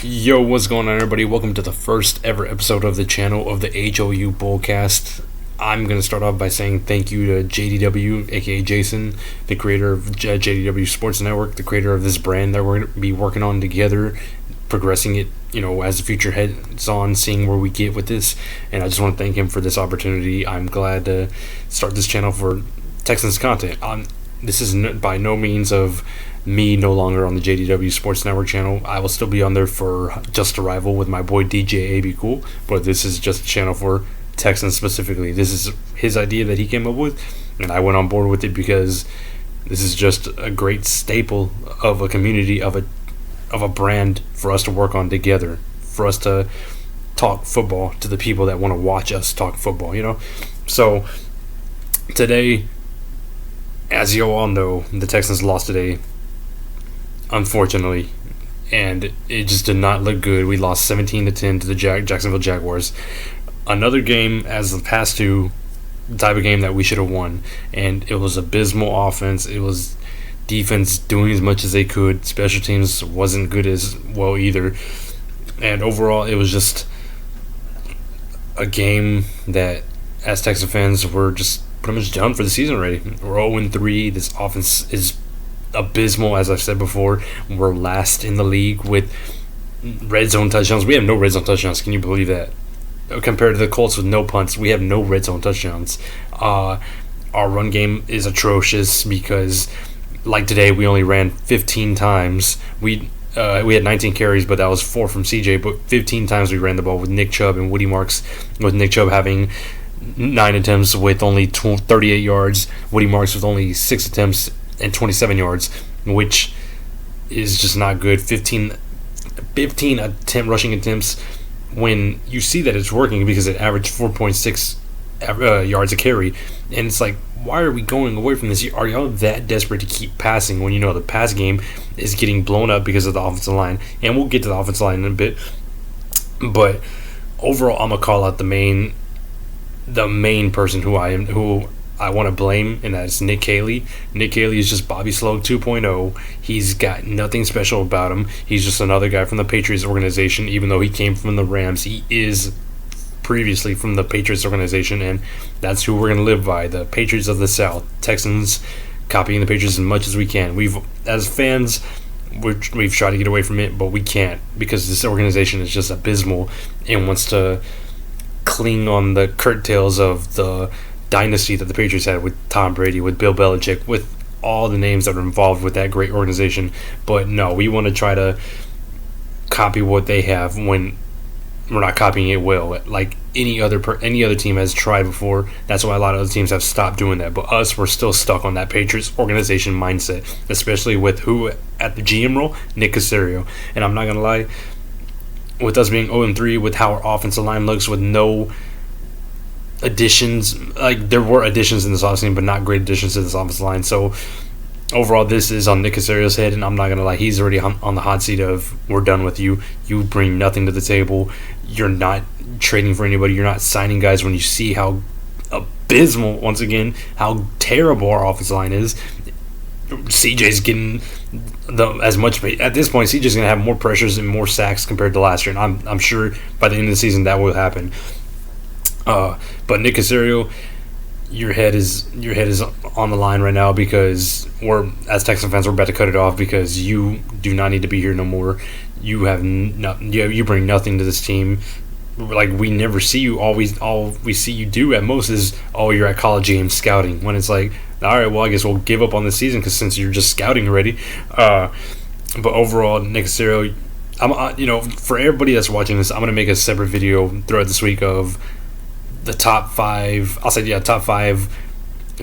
Yo, what's going on, everybody? Welcome to the first ever episode of the channel of the HOU Bullcast. I'm going to start off by saying thank you to JDW, aka Jason, the creator of JDW Sports Network, the creator of this brand that we're going to be working on together, progressing it, as the future heads on, seeing where we get with this. And I just want to thank him for this opportunity. I'm glad to start this channel for Texans content. This is by no means of me no longer on the JDW Sports Network channel. I will still be on there for Just Arrival with my boy DJ AB Cool, but this is just a channel for Texans specifically. This is his idea that he came up with, and I went on board with it because this is just a great staple of a community, of a brand for us to work on together, for us to talk football to the people that want to watch us talk football, So today, as you all know, the Texans lost today, unfortunately, and it just did not look good. We lost 17-10 to the Jacksonville Jaguars. Another game, as the past two, the type of game that we should have won, and it was abysmal offense. It was defense doing as much as they could. Special teams wasn't good as well either, and overall, it was just a game that, as Texas fans, we're just pretty much done for the season already. We're 0-3. This offense is abysmal, as I've said before. We're last in the league with red zone touchdowns. We have no red zone touchdowns. Can you believe that? Compared to the Colts with no punts, we have no red zone touchdowns. Our run game is atrocious because, like today, we only ran 15 times. We had 19 carries, but that was 4 from CJ. But 15 times we ran the ball with Nick Chubb and Woody Marks, with Nick Chubb having 9 attempts with only 38 yards, Woody Marks with only 6 attempts and 27 yards, which is just not good. 15 rushing attempps, when you see that it's working, because it averaged 4.6 yards a carry, and it's like, why are we going away from this? Are y'all that desperate to keep passing when you know the pass game is getting blown up because of the offensive line? And we'll get to the offensive line in a bit, but overall, I'm gonna call out the main person who I want to blame, and that's Nick Caley. Nick Caley is just Bobby Slow 2.0. He's got nothing special about him. He's just another guy from the Patriots organization. Even though he came from the Rams, he is previously from the Patriots organization, and that's who we're going to live by, the Patriots of the South. Texans copying the Patriots as much as we can. As fans, we've tried to get away from it, but we can't, because this organization is just abysmal and wants to cling on the curtails of the dynasty that the Patriots had with Tom Brady, with Bill Belichick, with all the names that are involved with that great organization. But no, we want to try to copy what they have when we're not copying it well, like any other team has tried before. That's why a lot of other teams have stopped doing that. But us, we're still stuck on that Patriots organization mindset, especially with who at the GM role, Nick Caserio. And I'm not gonna lie, with us being 0-3, with how our offensive line looks, with no additions, like there were additions in this offseason, but not great additions to this offensive line. So overall, this is on Nick Caserio's head, and I'm not gonna lie, he's already on the hot seat of, we're done with you. You bring nothing to the table. You're not trading for anybody. You're not signing guys when you see how abysmal, once again, how terrible our offensive line is. CJ's getting as much at this point. CJ's gonna have more pressures and more sacks compared to last year, and I'm sure by the end of the season that will happen. But Nick Caserio, your head is on the line right now, because as Texan fans, we're about to cut it off, because you do not need to be here no more. You have you bring nothing to this team. Like, we never see you. All we see you do at most is, you're at college games scouting. When it's like, all right, well, I guess we'll give up on the season, because since you're just scouting already. But overall, Nick Caserio, for everybody that's watching this, I'm gonna make a separate video throughout this week of the top 5. I'll say, top 5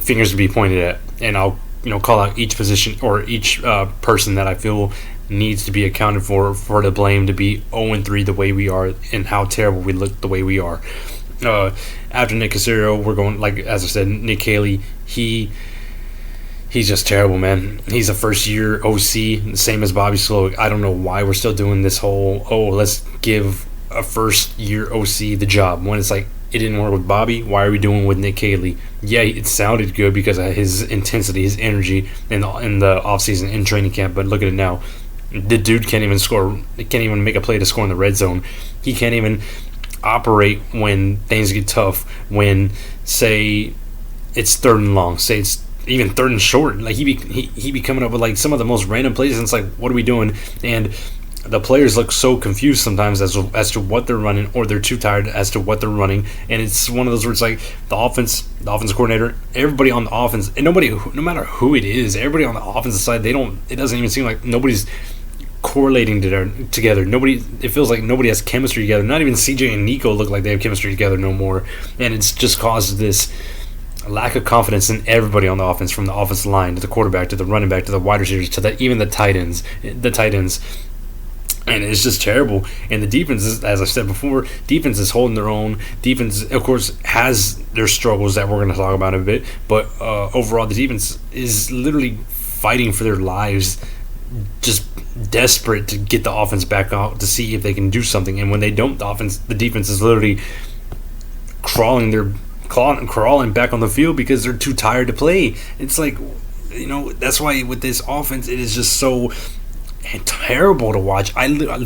fingers to be pointed at, and I'll call out each position or each person that I feel needs to be accounted for the blame to be 0-3 the way we are, and how terrible we look the way we are. After Nick Caserio, we're going, like, as I said, Nick Caley. He's just terrible, man. He's a first-year OC, the same as Bobby Slow. I don't know why we're still doing this whole, let's give a first-year OC the job, when it's like, it didn't work with Bobby. Why are we doing with Nick Caley? Yeah, it sounded good because of his intensity, his energy in the offseason, in training camp, but look at it now. The dude can't even score. Can't even make a play to score in the red zone. He can't even operate when things get tough. When, say, it's third and long. Say it's even third and short. Like he be coming up with like some of the most random plays, and it's like, what are we doing? And the players look so confused sometimes as to what they're running, or they're too tired as to what they're running. And it's one of those where it's like the offense coordinator, everybody on the offense, and nobody, no matter who it is, everybody on the offensive side, it doesn't even seem like nobody's correlating together. It feels like nobody has chemistry together. Not even CJ and Nico look like they have chemistry together no more. And it's just caused this lack of confidence in everybody on the offense, from the offensive line to the quarterback to the running back to the wide receivers to even the tight ends. And it's just terrible. And the defense is, as I said before, defense is holding their own. Defense, of course, has their struggles that we're going to talk about in a bit. But overall, the defense is literally fighting for their lives, just desperate to get the offense back out to see if they can do something. And when they don't, the defense is literally crawling back on the field because they're too tired to play. It's like, that's why with this offense, it is just so terrible to watch.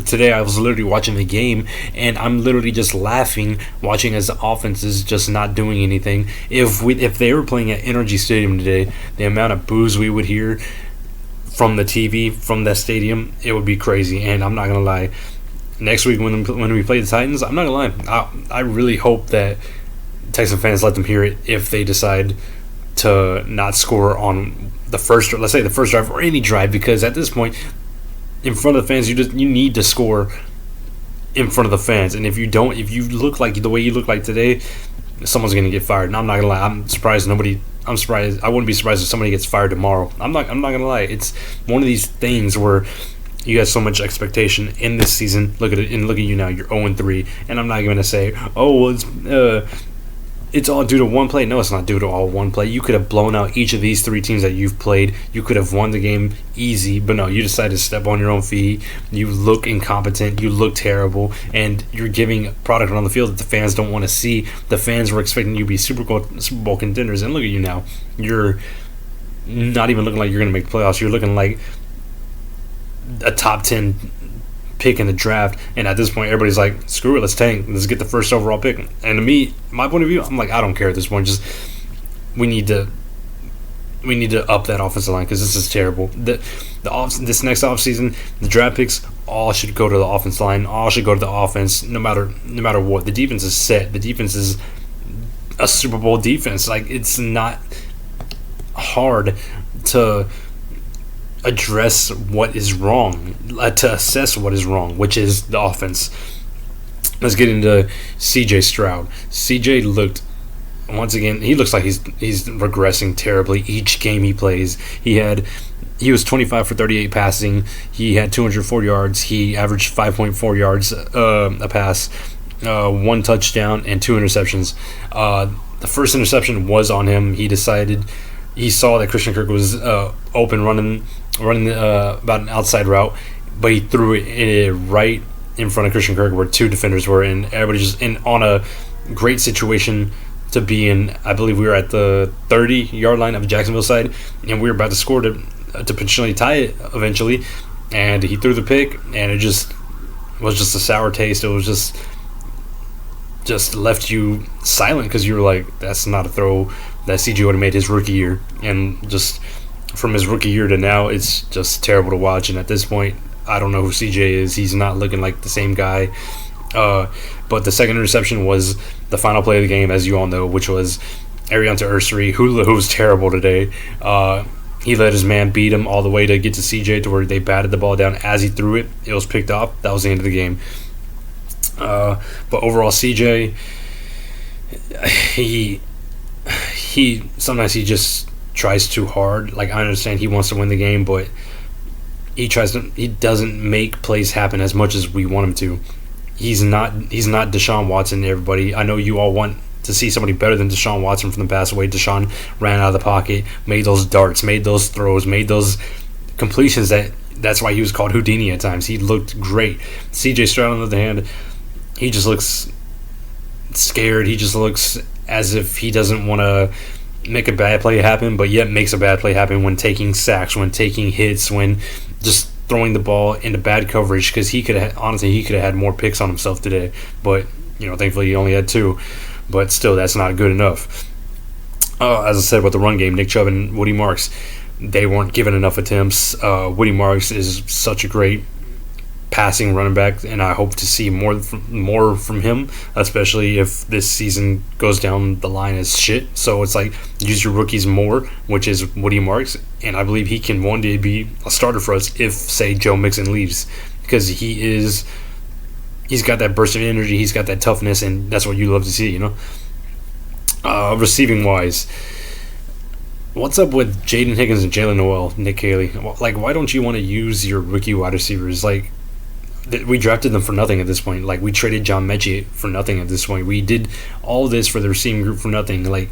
Today I was literally watching the game, and I'm literally just laughing watching as the offense is just not doing anything. If they were playing at Energy Stadium today, the amount of boos we would hear from the TV from that stadium, it would be crazy. And I'm not gonna lie, next week when we play the Titans, I'm not gonna lie, I really hope that Texan fans let them hear it if they decide to not score on the first drive or any drive, because at this point, in front of the fans, you need to score in front of the fans. And if you look like the way you look like today, someone's gonna get fired. And I'm not gonna lie, I'm surprised. I wouldn't be surprised if somebody gets fired tomorrow. I'm not gonna lie. It's one of these things where you have so much expectation in this season. Look at it, and look at you now. You're 0-3, and I'm not gonna say, oh, well, it's all due to one play. No, it's not due to all one play. You could have blown out each of these three teams that you've played. You could have won the game easy, but no, you decided to step on your own feet. You look incompetent. You look terrible, and you're giving a product on the field that the fans don't want to see. The fans were expecting you to be Super Bowl contenders, and look at you now. You're not even looking like you're going to make the playoffs. You're looking like a top 10 pick in the draft, and at this point everybody's like, screw it, let's tank, let's get the first overall pick. And to me, my point of view, I'm like, I don't care at this point. Just we need to up that offensive line, because this is terrible. This next offseason, the draft picks all should go to the offensive line, all should go to the offense, no matter what. The defense is set. The defense is a Super Bowl defense. Like, it's not hard to address what is wrong, to assess what is wrong, which is the offense. Let's get into CJ Stroud. CJ looked, once again, he looks like he's regressing terribly each game he plays. He was 25 for 38 passing. He had 204 yards. He averaged 5.4 yards a pass, 1 touchdown, and 2 interceptions. The first interception was on him. He saw that Christian Kirk was open, running about an outside route, but he threw it right in front of Christian Kirk where 2 defenders were, and everybody just on a great situation to be in. I believe we were at the 30-yard line of Jacksonville side, and we were about to score to potentially tie it eventually, and he threw the pick, and it just was just a sour taste. It was just left you silent, because you were like, that's not a throw that CJ would have made his rookie year. And just from his rookie year to now, it's just terrible to watch. And at this point, I don't know who CJ is. He's not looking like the same guy. But the second interception was the final play of the game, as you all know, which was Arianta Ursary, who was terrible today. He let his man beat him all the way to get to CJ, to where they batted the ball down as he threw it. It was picked off. That was the end of the game. But overall, CJ, he sometimes he just tries too hard. Like, I understand he wants to win the game, but he doesn't make plays happen as much as we want him to. He's not Deshaun Watson, everybody. I know you all want to see somebody better than Deshaun Watson from the past. Way Deshaun ran out of the pocket, made those darts, made those throws, made those completions. That's why he was called Houdini at times. He looked great. CJ Stroud, on the other hand, he just looks scared. He just looks as if he doesn't want to make a bad play happen, but yet makes a bad play happen when taking sacks, when taking hits, when just throwing the ball into bad coverage because he could have had more picks on himself today. But thankfully he only had 2. But still, that's not good enough. As I said with the run game, Nick Chubb and Woody Marks, they weren't given enough attempts. Woody Marks is such a great passing running back, and I hope to see more from him, especially if this season goes down the line as shit. So it's like, use your rookies more, which is Woody Marks, and I believe he can one day be a starter for us if, say, Joe Mixon leaves, because he's got that burst of energy, he's got that toughness, and that's what you love to see, Receiving wise, what's up with Jaden Higgins and Jalen Noel, Nick Caley? Like, why don't you want to use your rookie wide receivers? Like, we drafted them for nothing at this point. Like, we traded John Mechie for nothing at this point. We did all this for the receiving group for nothing. Like,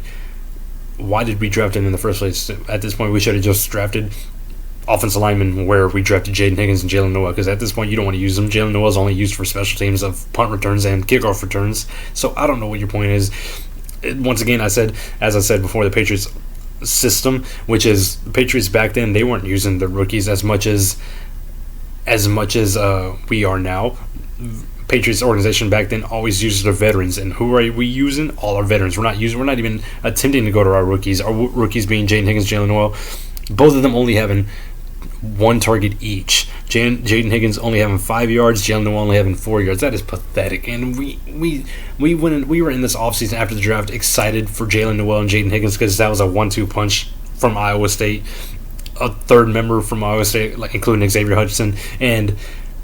why did we draft him in the first place? At this point, we should have just drafted offensive linemen where we drafted Jaden Higgins and Jalen Noel, because at this point, you don't want to use them. Jalen Noel is only used for special teams of punt returns and kickoff returns. So I don't know what your point is. Once again, as I said before, the Patriots system, which is the Patriots back then, they weren't using the rookies as much as we are now. Patriots organization back then always used their veterans, and who are we using? All our veterans. We're not even attempting to go to our rookies. Our rookies being Jaden Higgins, Jalen Noel, both of them only having 1 target each. Jaden Higgins only having 5 yards, Jalen Noel only having 4 yards. That is pathetic. And we were in this offseason after the draft excited for Jalen Noel and Jaden Higgins because that was a 1-2 punch from Iowa State, a third member from Iowa State, like including Xavier Hutchinson. And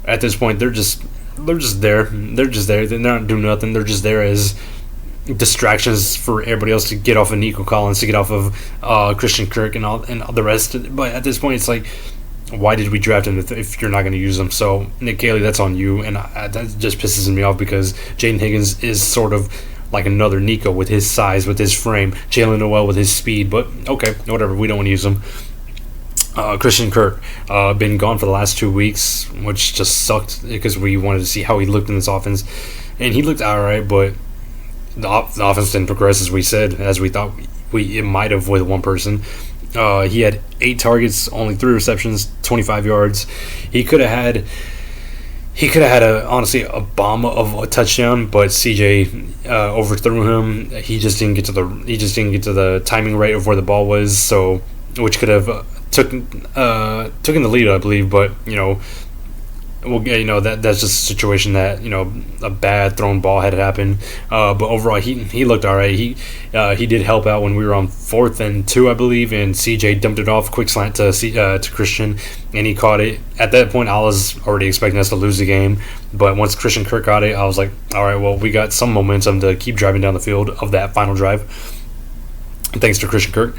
at this point, they're just there. They're just there. They're not doing nothing. They're just there as distractions for everybody else to get off of Nico Collins, to get off of Christian Kirk and all the rest. But at this point, it's like, why did we draft him if you're not going to use him? So, Nick Caley, that's on you. And that just pisses me off because Jaden Higgins is sort of like another Nico with his size, with his frame. Jalen Noel with his speed. But, okay, whatever. We don't want to use him. Christian Kirk, been gone for the last 2 weeks, which just sucked because we wanted to see how he looked in this offense. And he looked all right, but the offense didn't progress as we thought it might have with one person. He had 8 targets, only 3 receptions, 25 yards. He could have had honestly a bomb of a touchdown, but CJ overthrew him. He just didn't get to the timing right of where the ball was, so which could have taken the lead, I believe. But that's just a situation that a bad thrown ball had happened. But overall, he looked all right. He did help out when we were on 4th and 2, I believe, and CJ dumped it off, quick slant to Christian, and he caught it. At that point, I was already expecting us to lose the game. But once Christian Kirk got it, I was like, all right, well, we got some momentum to keep driving down the field of that final drive. Thanks to Christian Kirk.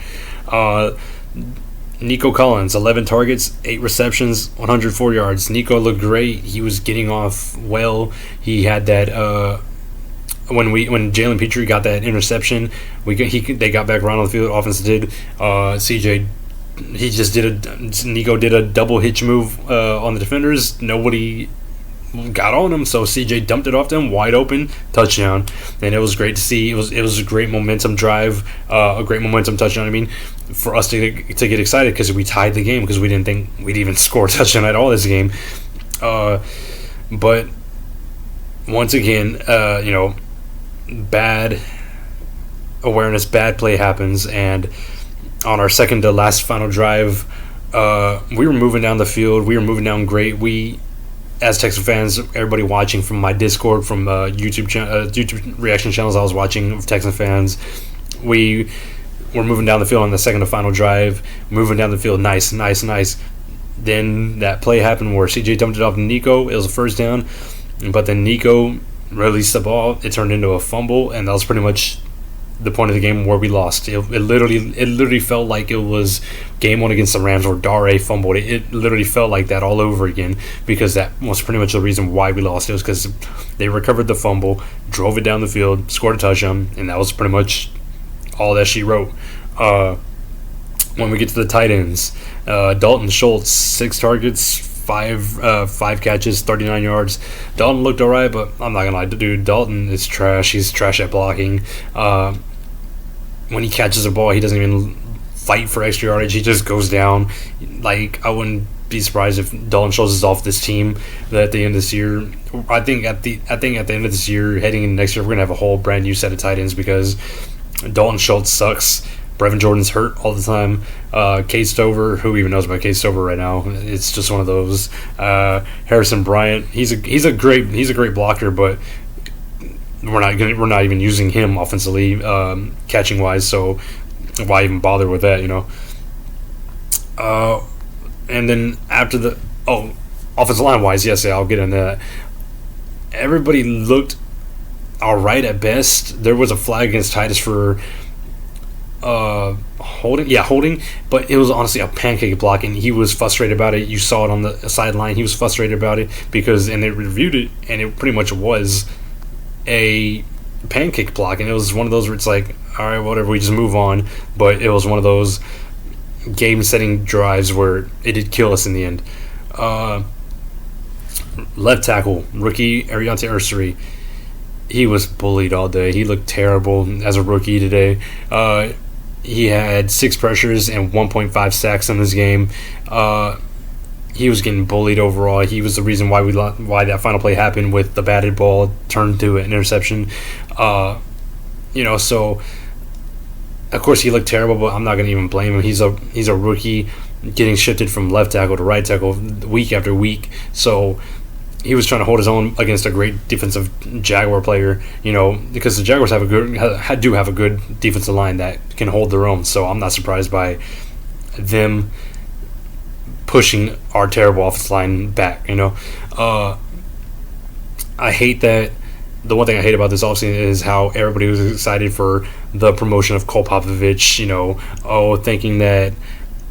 Nico Collins, 11 targets, 8 receptions, 104 yards. Nico looked great. He was getting off well. He had that when Jalen Petrie got that interception, they got back around on the field. Offense did. Nico did a double hitch move on the defenders. Nobody got on him, so CJ dumped it off to him, wide open, touchdown. And it was great to see. It was a great momentum drive, a great momentum touchdown. I mean, for us to get excited because we tied the game because we didn't think we'd even score a touchdown at all this game. But once again, bad awareness, bad play happens, and on our second to last final drive, we were moving down the field. We were moving down great. We, as Texans fans, everybody watching from my Discord, from YouTube reaction channels I was watching of Texans fans, we were moving down the field on the second to final drive, moving down the field, nice. Then that play happened where CJ dumped it off to Nico. It was a first down, but then Nico released the ball. It turned into a fumble, and that was pretty much the point of the game where we lost. It literally felt like it was game 1 against the Rams where Dare fumbled. It literally felt like that all over again because that was pretty much the reason why we lost. It was because they recovered the fumble, drove it down the field, scored a touchdown, and that was pretty much all that she wrote. When we get to the tight ends, Dalton Schultz, 6 targets, 5 catches, 39 yards. Dalton looked all right, but I'm not gonna lie, dude, Dalton is trash. He's trash at blocking. When he catches a ball, he doesn't even fight for extra yardage. He just goes down. Like, I wouldn't be surprised if Dalton Schultz is off this team at the end of this year. I think at the end of this year, heading into next year, we're gonna have a whole brand new set of tight ends because Dalton Schultz sucks. Brevin Jordan's hurt all the time. Cade Stover, who even knows about Cade Stover right now? It's just one of those. Harrison Bryant, he's a great blocker, but we're not even using him offensively, catching wise. So why even bother with that? And then after the offensive line wise, yes, I'll get into that. Everybody looked all right at best. There was a flag against Titus for holding, but it was honestly a pancake block, and he was frustrated about it. You saw it on the sideline. He was frustrated about it and they reviewed it, and it pretty much was a pancake block, and it was one of those where it's like, all right, whatever, we just move on. But it was one of those game-setting drives where it did kill us in the end. Left tackle, rookie Ariante Ursary, he was bullied all day. He looked terrible as a rookie today. He had 6 pressures and 1.5 sacks in this game. He was getting bullied overall. He was the reason why that final play happened with the batted ball turned to an interception. So of course he looked terrible, but I'm not going to even blame him. He's a rookie getting shifted from left tackle to right tackle week after week. So he was trying to hold his own against a great defensive Jaguar player, because the Jaguars do have a good defensive line that can hold their own. So I'm not surprised by them pushing our terrible offensive line back. I hate that. The one thing I hate about this offseason is how everybody was excited for the promotion of Cole Popovich. Thinking that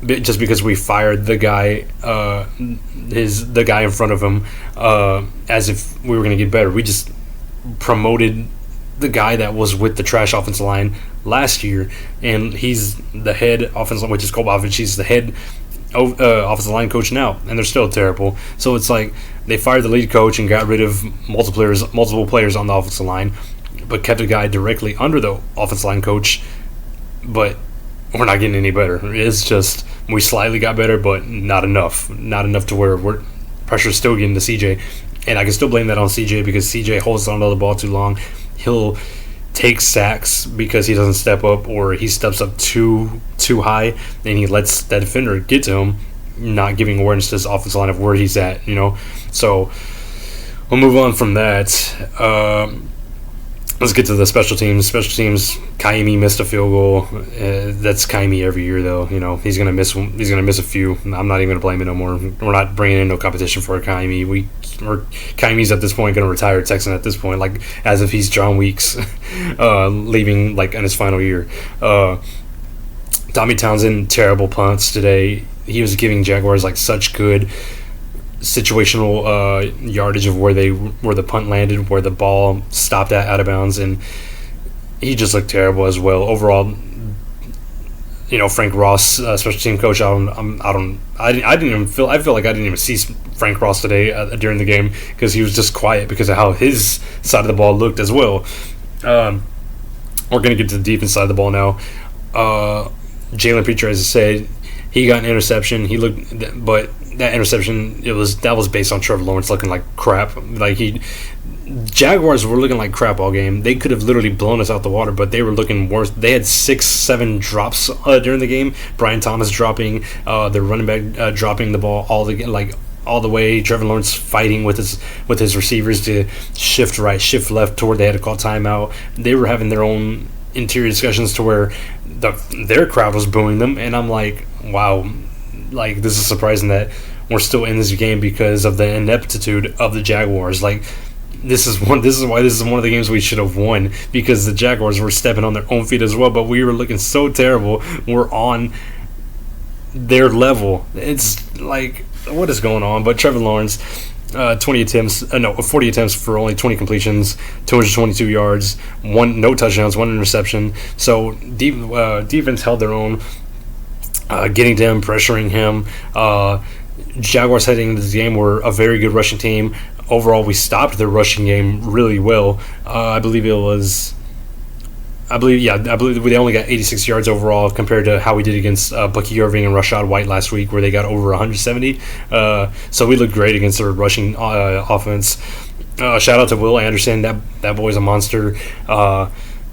just because we fired the guy, the guy in front of him, as if we were going to get better. We just promoted the guy that was with the trash offensive line last year, and he's the head offensive line, which is Cole Popovich. He's the head offensive line coach now, and they're still terrible. So it's like they fired the lead coach and got rid of multiple players on the offensive line, but kept a guy directly under the offensive line coach. But we're not getting any better. It's just we slightly got better, but not enough. Not enough to where pressure's still getting to CJ. And I can still blame that on CJ because CJ holds on to the ball too long. He'll take sacks because he doesn't step up, or he steps up too high, and he lets that defender get to him, not giving awareness to his offensive line of where he's at. So we'll move on from that. Let's get to the special teams. Special teams, Kaimi missed a field goal. That's Kaimi every year, though. He's gonna miss a few. I'm not even gonna blame it no more. We're not bringing in no competition for Kaimi. Kaimi's at this point gonna retire Texan at this point, like as if he's John Weeks, leaving like in his final year. Tommy Townsend, terrible punts today. He was giving Jaguars like such good situational yardage of where the punt landed, where the ball stopped at out of bounds, and he just looked terrible as well. Overall, Frank Ross, special team coach. I feel like I didn't even see Frank Ross today during the game because he was just quiet because of how his side of the ball looked as well. We're gonna get to the defense side of the ball now. Jalen Preacher, as I said, he got an interception. But that interception, that was based on Trevor Lawrence looking like crap. Jaguars were looking like crap all game. They could have literally blown us out the water, but they were looking worse. They had 6-7 drops during the game. Brian Thomas dropping, their running back dropping the ball all the way. Trevor Lawrence fighting with his receivers to shift right, shift left to where they had to call timeout. They were having their own interior discussions to where their crowd was booing them, and I'm like, wow. This is surprising that we're still in this game because of the ineptitude of the Jaguars. This is why this is one of the games we should have won, because the Jaguars were stepping on their own feet as well, but we were looking so terrible. We're on their level. It's like, what is going on? But Trevor Lawrence, 40 attempts for only 20 completions, 222 yards, no touchdowns, 1 interception. So defense held their own. Getting to him, pressuring him. Jaguars heading into the game were a very good rushing team. Overall, we stopped their rushing game really well. I believe it was I believe they only got 86 yards overall compared to how we did against Bucky Irving and Rashad White last week, where they got over 170. So we looked great against their rushing offense. Shout out to Will Anderson. That boy's a monster.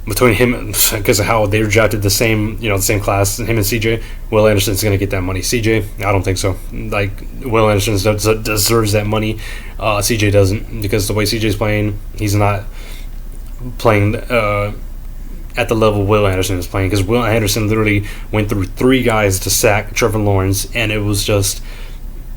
Between him, because of how they were drafted the same class, him and CJ, Will Anderson's going to get that money. CJ, I don't think so. Like, Will Anderson deserves that money. CJ doesn't, because the way CJ's playing, he's not playing at the level Will Anderson is playing, because Will Anderson literally went through 3 guys to sack Trevor Lawrence, and it was just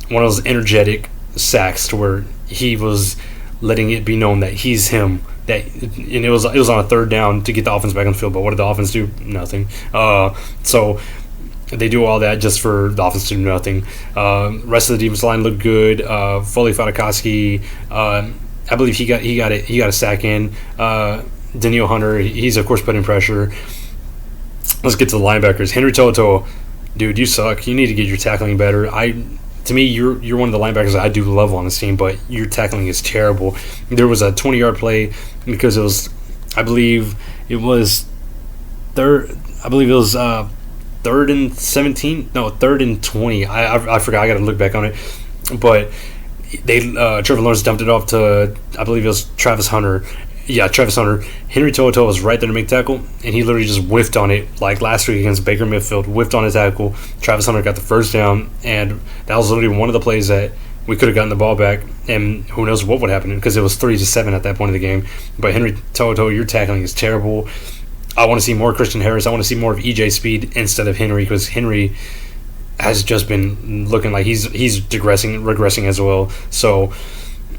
one of those energetic sacks to where he was letting it be known that he's him. And it was on a 3rd down to get the offense back on the field, but what did the offense do? Nothing. So they do all that just for the offense to do nothing. Rest of the defense line looked good. Foley Fatukasi, I believe he got a sack in. Daniil Hunter, he's of course putting pressure. Let's get to the linebackers. Henry To'oTo'o, dude, you suck. You need to get your tackling better. To me, you're one of the linebackers that I do love on this team, but your tackling is terrible. There was a 20-yard play because it was, I believe it was third and 17. No, 3rd and 20. I forgot. I got to look back on it. But Trevor Lawrence dumped it off to, I believe it was Travis Hunter. Yeah, Travis Hunter. Henry To'oTo'o was right there to make tackle, and he literally just whiffed on it, like last week against Baker Mayfield, whiffed on his tackle. Travis Hunter got the first down, and that was literally one of the plays that we could have gotten the ball back, and who knows what would happen, because it was 3-7 at that point of the game. But Henry To'oTo'o, your tackling is terrible. I want to see more Christian Harris. I want to see more of EJ Speed instead of Henry, because Henry has just been looking like he's regressing as well. So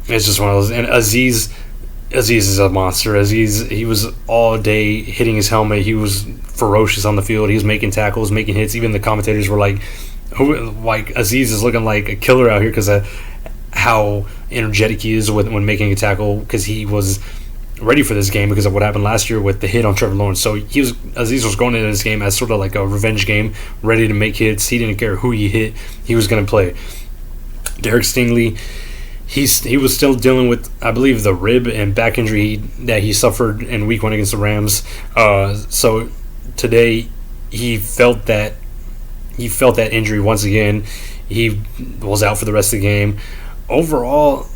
it's just one of those. And Aziz is a monster. He was all day hitting his helmet. He was ferocious on the field. He was making tackles, making hits. Even the commentators were like, Aziz is looking like a killer out here because of how energetic he is when making a tackle, because he was ready for this game because of what happened last year with the hit on Trevor Lawrence. So Aziz was going into this game as sort of like a revenge game, ready to make hits. He didn't care who he hit. He was going to play. Derek Stingley, he was still dealing with, I believe, the rib and back injury that he suffered in Week 1 against the Rams. So today he felt that injury once again. He was out for the rest of the game. Overall,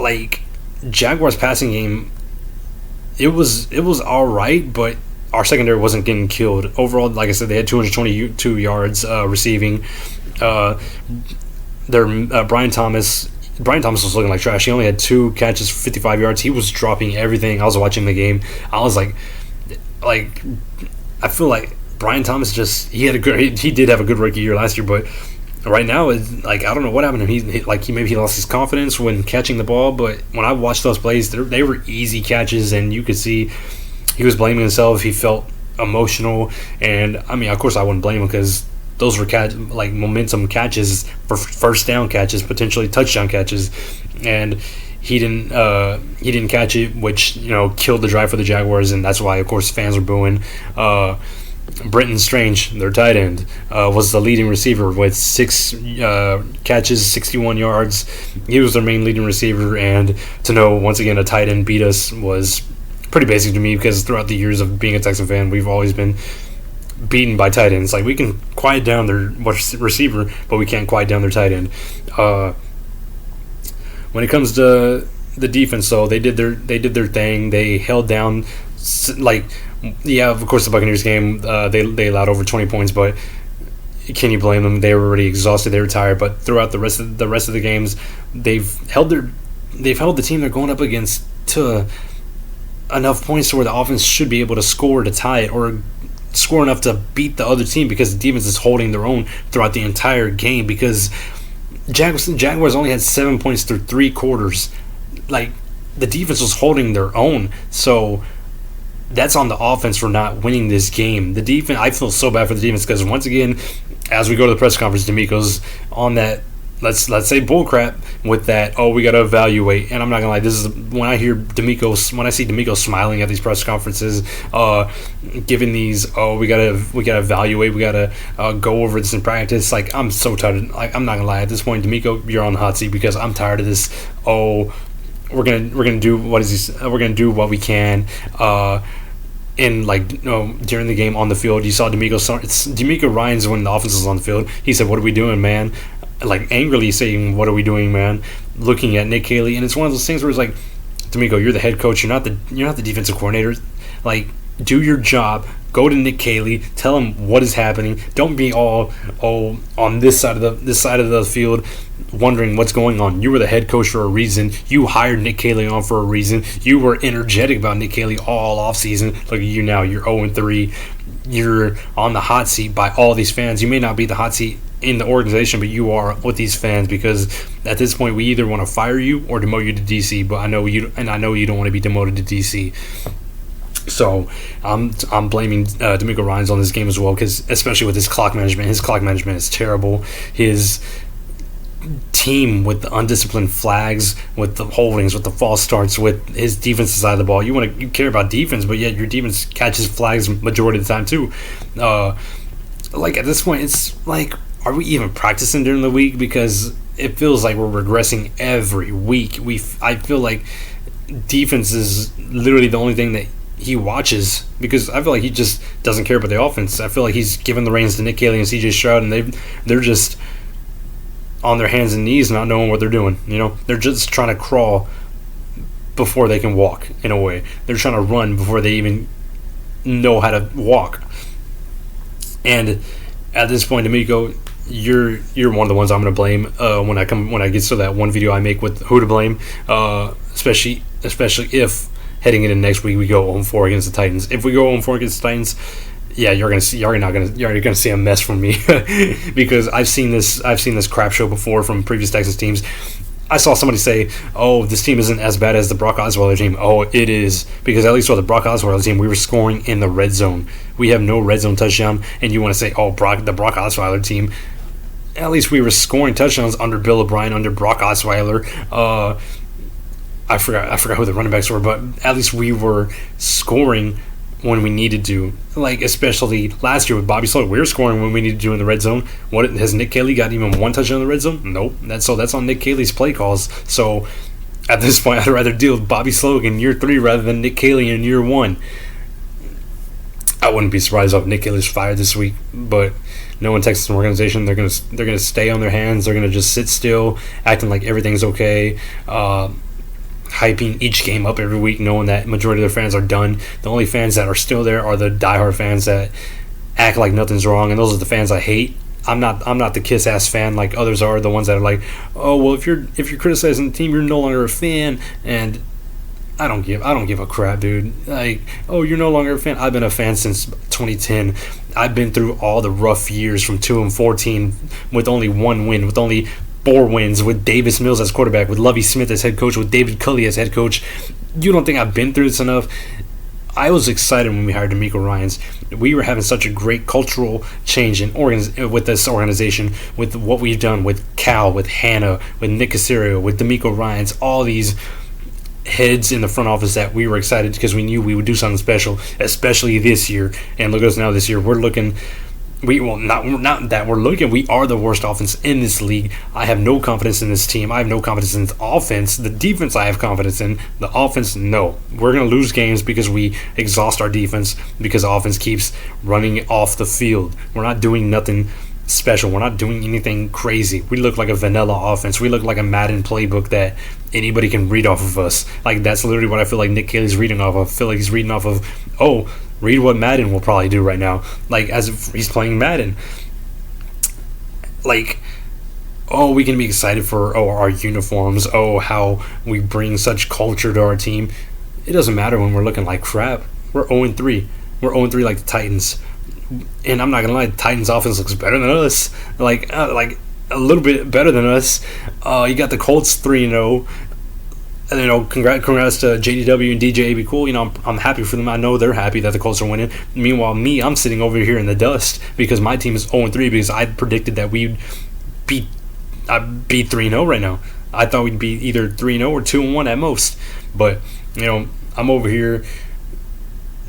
like, Jaguars passing game, it was all right, but our secondary wasn't getting killed. Overall, like I said, they had 222 yards receiving. Brian Thomas was looking like trash. He only had 2 catches for 55 yards. He was dropping everything. I was watching the game. I was like, I feel like Brian Thomas he did have a good rookie year last year, but right now, like, I don't know what happened to him. Maybe he lost his confidence when catching the ball, but when I watched those plays, they were easy catches, and you could see he was blaming himself. He felt emotional, and I mean, of course, I wouldn't blame him because those were momentum catches for first down catches, potentially touchdown catches, and he didn't catch it, which killed the drive for the Jaguars, and that's why, of course, fans were booing. Brenton Strange, their tight end, was the leading receiver with 6 catches, 61 yards. He was their main leading receiver, and to know once again a tight end beat us was pretty basic to me, because throughout the years of being a Texan fan, we've always been beaten by tight ends. Like, we can quiet down their receiver, but we can't quiet down their tight end. When it comes to the defense, though, they did their thing. They held down, of course, the Buccaneers game, they allowed over 20 points, but can you blame them? They were already exhausted. They were tired. But throughout the rest of the games, they've held the team they're going up against to enough points to where the offense should be able to score to tie it, or score enough to beat the other team, because the defense is holding their own throughout the entire game. Because Jaguars only had 7 points through 3 quarters. Like, the defense was holding their own. So that's on the offense for not winning this game. The defense, I feel so bad for the defense, because once again, as we go to the press conference, DeMeco's on that, let's say, bullcrap with that. Oh, we got to evaluate. And I'm not gonna lie, this is when I see DeMeco smiling at these press conferences, giving these, we gotta evaluate, we gotta go over this in practice. Like, I'm so tired. Like, I'm not gonna lie, at this point, DeMeco, you're on the hot seat, because I'm tired of this. We're gonna do what we can. And during the game on the field, you saw DeMeco Ryans when the offense was on the field. He said, "What are we doing, man?" Like angrily saying, "What are we doing, man?" Looking at Nick Caley, and it's one of those things where it's like, DeMeco, you're the head coach. You're not the defensive coordinator. Like, do your job. Go to Nick Caley. Tell him what is happening. Don't be all on this side of the field, wondering what's going on. You were the head coach for a reason. You hired Nick Caley on for a reason. You were energetic about Nick Caley all offseason. Look at you now. You're 0-3. You're on the hot seat by all these fans. You may not be the hot seat in the organization, but you are with these fans, because at this point we either want to fire you or demote you to DC. But I know you don't want to be demoted to DC. So I'm blaming DeMeco Ryans on this game as well, because especially with his clock management is terrible. His team with the undisciplined flags, with the holdings, with the false starts, with his defensive side of the ball. You care about defense, but yet your defense catches flags majority of the time too. At this point, it's like, are we even practicing during the week? Because it feels like we're regressing every week. I feel like defense is literally the only thing that he watches, because I feel like he just doesn't care about the offense. I feel like he's given the reins to Nick Caley and CJ Stroud, and they're just on their hands and knees, not knowing what they're doing. They're just trying to crawl before they can walk. In a way, they're trying to run before they even know how to walk. And at this point, DeMeco, you're one of the ones I'm going to blame when I get to that one video I make with who to blame, especially if heading into next week we go 0-4 against the Titans. If we go 0-4 against the Titans, yeah, you're gonna see a mess from me because I've seen this crap show before from previous Texans teams. I saw somebody say, "Oh, this team isn't as bad as the Brock Osweiler team." Oh, it is, because at least with the Brock Osweiler team, we were scoring in the red zone. We have no red zone touchdown, and you want to say, "Oh, the Brock Osweiler team." At least we were scoring touchdowns under Bill O'Brien, under Brock Osweiler. I forgot who the running backs were, but at least we were scoring when we needed to. Like, especially last year with Bobby Sloat, we were scoring when we needed to in the red zone. What has Nick Caley got even one touchdown in the red zone? Nope. That's on Nick Caley's play calls. So at this point, I'd rather deal with Bobby Sloat in year 3 rather than Nick Caley in year 1. I wouldn't be surprised if Nick Caley's fired this week, but knowing Texas organization, they're gonna stay on their hands. They're gonna just sit still, acting like everything's okay. Hyping each game up every week, knowing that majority of their fans are done. The only fans that are still there are the diehard fans that act like nothing's wrong, and those are the fans I hate. I'm not the kiss ass fan like others are. The ones that are like, "Oh, well, if you're criticizing the team, you're no longer a fan." And I don't give a crap, dude. Like, "Oh, you're no longer a fan." I've been a fan since 2010. I've been through all the rough years from 2-14 with only one win, with only 4 wins, with Davis Mills as quarterback, with Lovie Smith as head coach, with David Culley as head coach. You don't think I've been through this enough? I was excited when we hired DeMeco Ryans. We were having such a great cultural change with this organization, with what we've done with Cal, with Hannah, with Nick Caserio, with DeMeco Ryans, all these heads in the front office that we were excited because we knew we would do something special, especially this year. And look at us now this year. We're looking... We are the worst offense in this league. I have no confidence in this team. I have no confidence in the offense. The defense I have confidence in. The offense, no. We're going to lose games because we exhaust our defense, because the offense keeps running off the field. We're not doing nothing special. We're not doing anything crazy. We look like a vanilla offense. We look like a Madden playbook that anybody can read off of us. Like, that's literally what I feel like Nick Caley's reading off of. I feel like he's reading off of, read what Madden will probably do right now. Like, as if he's playing Madden. Like, we can be excited for, our uniforms. How we bring such culture to our team. It doesn't matter when we're looking like crap. We're 0-3. We're 0-3 like the Titans. And I'm not going to lie, the Titans offense looks better than us. Like a little bit better than us. You got the Colts 3-0. And, congrats to JDW and DJ AB Cool. I'm happy for them. I know they're happy that the Colts are winning. Meanwhile, I'm sitting over here in the dust because my team is 0-3 because I predicted that we'd be 3-0 right now. I thought we'd be either 3-0 or 2-1 at most. But, I'm over here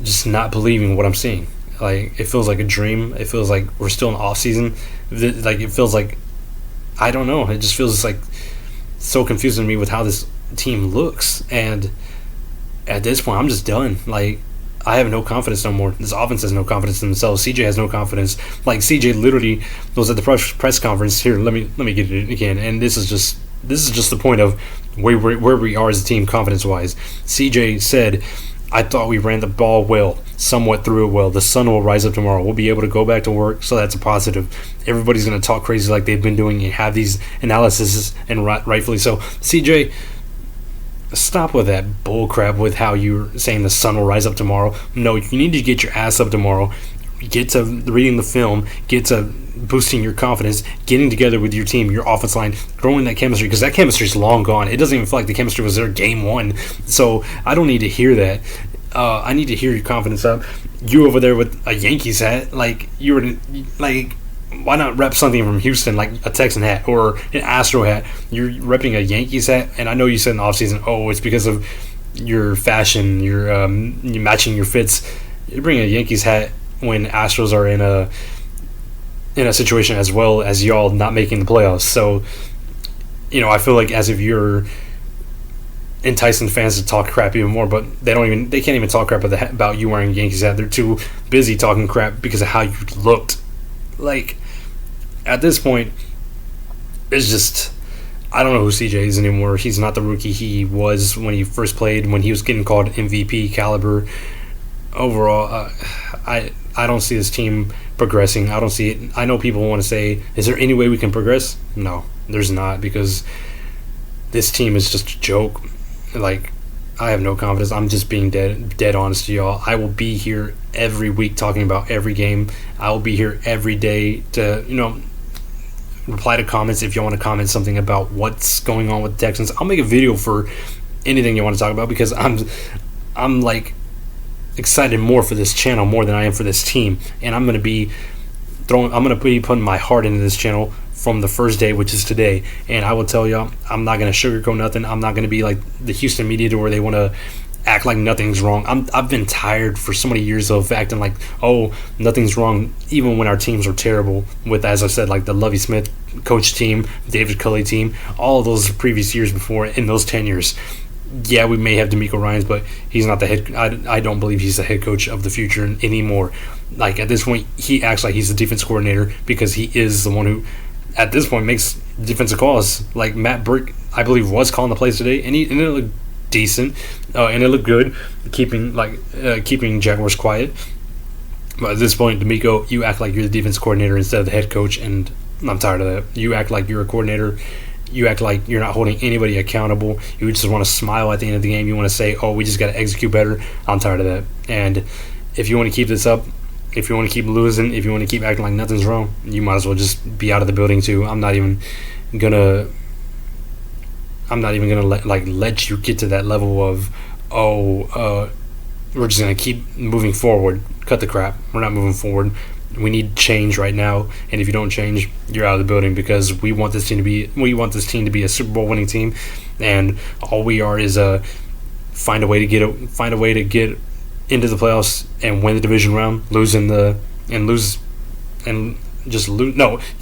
just not believing what I'm seeing. Like, it feels like a dream. It feels like we're still in the off season. Like, it feels like, I don't know. It just feels like so confusing to me with how this team looks. And at this point, I'm just done. Like, I have no confidence no more. This offense has no confidence in themselves. CJ has no confidence. Like, CJ literally was at the press conference. Here, let me get it again. And this is just the point of where we are as a team confidence wise. CJ said, "I thought we ran the ball well, somewhat threw it well. The sun will rise up tomorrow. We'll be able to go back to work, so that's a positive." Everybody's going to talk crazy like they've been doing and have these analyses, and rightfully so. CJ, stop with that bull crap with how you're saying the sun will rise up tomorrow. No, you need to get your ass up tomorrow. Get to reading the film. Get to boosting your confidence. Getting together with your team, your offense line, growing that chemistry, because that chemistry is long gone. It doesn't even feel like the chemistry was there game one. So I don't need to hear that. I need to hear your confidence up. You over there with a Yankees hat, like you were like. Why not rep something from Houston, like a Texan hat or an Astro hat? You're repping a Yankees hat, and I know you said in the offseason, oh, it's because of your fashion, you're matching your fits. You bring a Yankees hat when Astros are in a situation as well as y'all not making the playoffs. So, I feel like as if you're enticing fans to talk crap even more, but they can't even talk crap about you wearing a Yankees hat. They're too busy talking crap because of how you looked. Like, at this point, it's just, I don't know who CJ is anymore. He's not the rookie he was when he first played, when he was getting called MVP caliber. Overall, I don't see this team progressing. I don't see it. I know people want to say, is there any way we can progress? No, there's not, because this team is just a joke. Like, I have no confidence. I'm just being dead honest to y'all. I will be here every week talking about every game. I will be here every day to, reply to comments if you want to comment something about what's going on with the Texans. I'll make a video for anything you want to talk about, because I'm like excited more for this channel more than I am for this team, and I'm gonna be putting my heart into this channel from the first day, which is today. And I will tell y'all, I'm not gonna sugarcoat nothing. I'm not gonna be like the Houston media to where they want to act like nothing's wrong. I've been tired for so many years of acting like, oh, nothing's wrong, even when our teams are terrible. With, as I said, like the Lovie Smith coach team, David Culley team, all of those previous years before, in those 10 years. Yeah, we may have DeMeco Ryans, but he's not the head. I don't believe he's the head coach of the future anymore. Like, at this point, he acts like he's the defense coordinator because he is the one who, at this point, makes defensive calls. Like, Matt Burke, I believe, was calling the plays today, and it looked decent, and it looked good, keeping Jaguars quiet. But at this point, DeMeco, you act like you're the defense coordinator instead of the head coach, and I'm tired of that. You act like you're a coordinator. You act like you're not holding anybody accountable. You just want to smile at the end of the game. You want to say, oh, we just got to execute better. I'm tired of that. And if you want to keep this up, if you want to keep losing, if you want to keep acting like nothing's wrong, you might as well just be out of the building too. I'm not even gonna let you get to that level of, we're just gonna keep moving forward. Cut the crap. We're not moving forward. We need change right now, and if you don't change, you're out of the building, because we want this team to be a Super Bowl winning team, and all we are is find a way to get into the playoffs and win the division round, get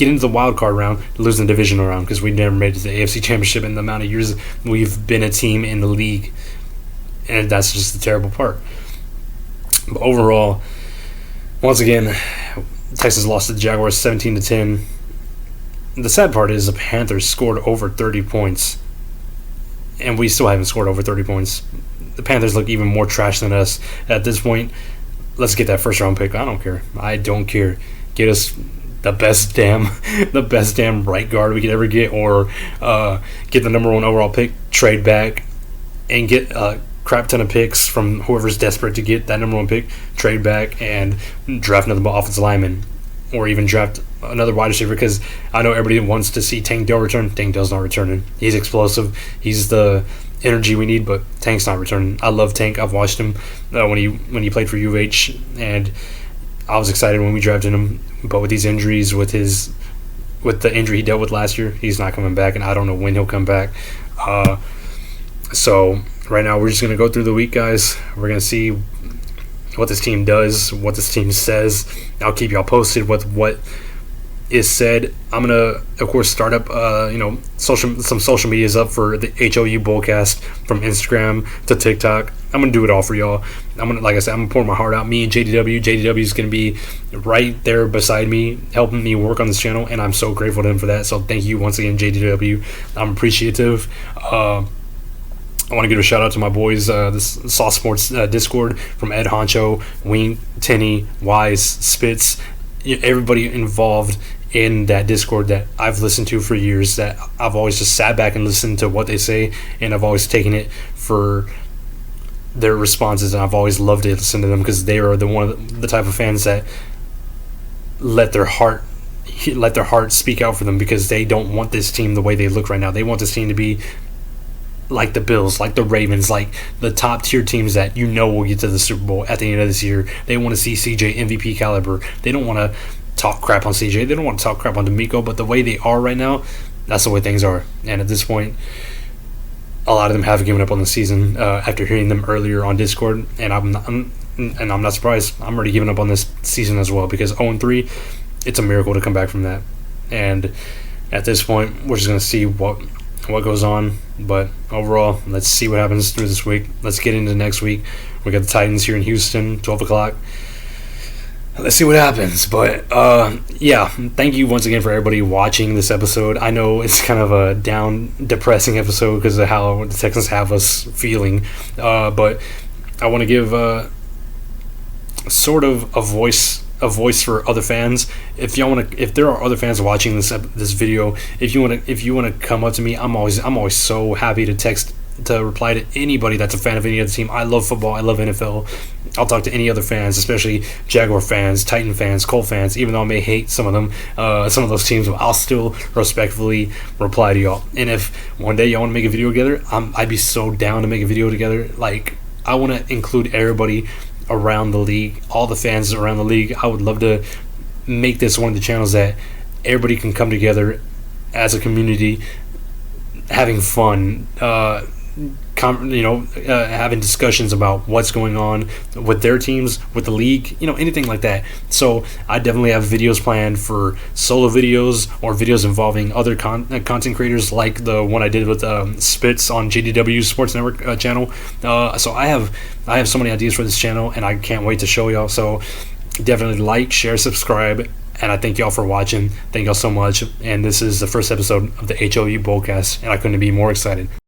into the wild card round, lose the divisional round, because we never made it to the AFC Championship in the amount of years we've been a team in the league, and that's just the terrible part. But overall, once again, Texans lost to the Jaguars 17-10. The sad part is the Panthers scored over 30 points, and we still haven't scored over 30 points. The Panthers look even more trash than us. At this point, let's get that first-round pick. I don't care. Get us the best damn right guard we could ever get, or get the number 1 overall pick, trade back, and get a crap ton of picks from whoever's desperate to get that number 1 pick, trade back, and draft another offensive lineman, or even draft another wide receiver, because I know everybody wants to see Tank Dell return. Tank Dell's not returning. He's explosive. He's the energy we need, but Tank's not returning. I love Tank. I've watched him when he played for UH, and I was excited when we drafted him. But with these injuries, with the injury he dealt with last year, he's not coming back, and I don't know when he'll come back. So right now, we're just going to go through the week, guys. We're going to see what this team does, what this team says. I'll keep y'all posted with what is said, I'm gonna, of course, start up, some social medias up for the HOU Bullcast, from Instagram to TikTok. I'm gonna do it all for y'all. Like I said, I'm gonna pour my heart out. Me and JDW is gonna be right there beside me, helping me work on this channel, and I'm so grateful to him for that. So thank you once again, JDW. I'm appreciative. I want to give a shout out to my boys, this Sauce Sports Discord, from Ed Honcho, Wink, Tenny, Wise, Spitz, everybody involved in that Discord that I've listened to for years, that I've always just sat back and listened to what they say, and I've always taken it for their responses, and I've always loved to listen to them, because they are the type of fans that let their heart speak out for them, because they don't want this team the way they look right now. They want this team to be like the Bills, like the Ravens, like the top tier teams that will get to the Super Bowl at the end of this year. They want to see CJ MVP caliber. They don't want to talk crap on CJ. They don't want to talk crap on DeMeco, but the way they are right now, that's the way things are. And at this point, a lot of them have given up on the season after hearing them earlier on Discord, and I'm not surprised. I'm already giving up on this season as well, because 0-3, it's a miracle to come back from that. And at this point, we're just going to see what goes on. But overall, let's see what happens through this week. Let's get into next week. We got the Titans here in Houston, 12 o'clock. Let's see what happens. But thank you once again for everybody watching this episode. I know it's kind of a depressing episode because of how the Texans have us feeling, but I want to give sort of a voice for other fans. If there are other fans watching this video, if you want to come up to me, I'm always so happy to reply to anybody that's a fan of any other team. I love football. I love NFL. I'll talk to any other fans, especially Jaguar fans, Titan fans, Colt fans. Even though I may hate some of them, some of those teams, I'll still respectfully reply to y'all. And if one day y'all want to make a video together, I'd be so down to make a video together. Like, I want to include everybody around the league, all the fans around the league. I would love to make this one of the channels that everybody can come together as a community, having fun, having discussions about what's going on with their teams, with the league, anything like that. So I definitely have videos planned for solo videos or videos involving other content creators, like the one I did with Spitz on JDW Sports Network channel. So I have so many ideas for this channel, and I can't wait to show y'all. So definitely like, share, subscribe, and I thank y'all for watching. Thank y'all so much. And this is the first episode of the HOU Bullcast, and I couldn't be more excited.